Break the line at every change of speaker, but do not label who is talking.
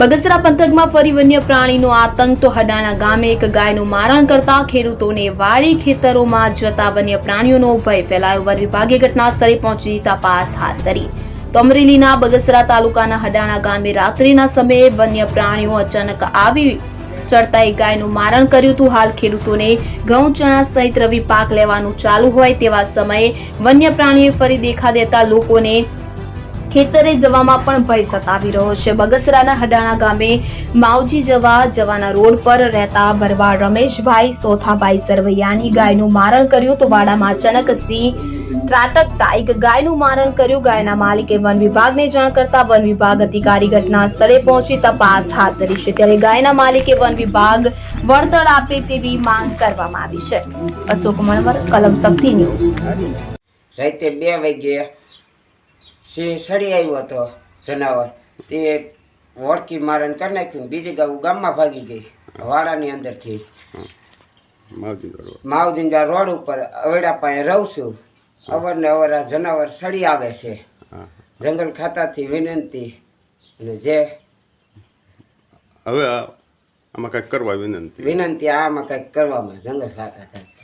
બગસરા પંથકમાં ફરી વન્ય પ્રાણીનો આતંક તો હડાણા ગામે એક ગાયનું મારણ કરતા ખેડૂતોને વાડી ખેતરોમાં જતા વન્ય પ્રાણીઓનો ભય ફેલાયો। વન વિભાગે ઘટના સ્થળે પહોંચી તપાસ હાથ ધરી। તો અમરેલીના બગસરા તાલુકાના હડાણા ગામે રાત્રિના સમયે વન્ય પ્રાણીઓ અચાનક આવી ચડતા એક ગાયનું મારણ કર્યું હતું। હાલ ખેડૂતોને ઘઉં ચણા સહિત રવિ પાક લેવાનું ચાલુ હોય તેવા સમયે વન્ય પ્રાણીએ ફરી દેખા દેતા લોકોને ખેતરે જવામાં પણ ભય સતાવી રહ્યો છે। બગસરાના હડાણા ગામે માવજી જવાના રોડ પર રહેતા ભરવાડ રમેશભાઈ સોથાભાઈ સરવૈયાની ગાયનું મારણ કર્યું તો વાડામાં અચાનક સિંહ ત્રાટકતા એક ગાયનું મારણ કર્યું। ગાયના માલિકે વન વિભાગને જાણ કરતા વન વિભાગ અધિકારી ઘટના સ્થળે પહોંચી તપાસ હાથ ધરી છે। ત્યારે ગાયના માલિકે વન વિભાગ વળતર આપે તેવી માંગ કરવામાં આવી છે। અશોક મણવર, કલમ શક્તિ ન્યૂઝ।
રાતે 2 વાગ્યે સિંહ સડી આવ્યો હતો જનાવર, તે વળકી મારણ કરી નાખ્યું। બીજી ગામમાં ભાગી ગઈ વાડાની અંદરથી। માવજીંદા રોડ ઉપર અવેડા પાસે રહું છું। અવારનવાર આ જનાવર સડી આવે છે। જંગલ ખાતાથી વિનંતી અને જે
હવે આમાં કંઈક કરવા વિનંતી
આમાં કંઈક કરવામાં જંગલ ખાતા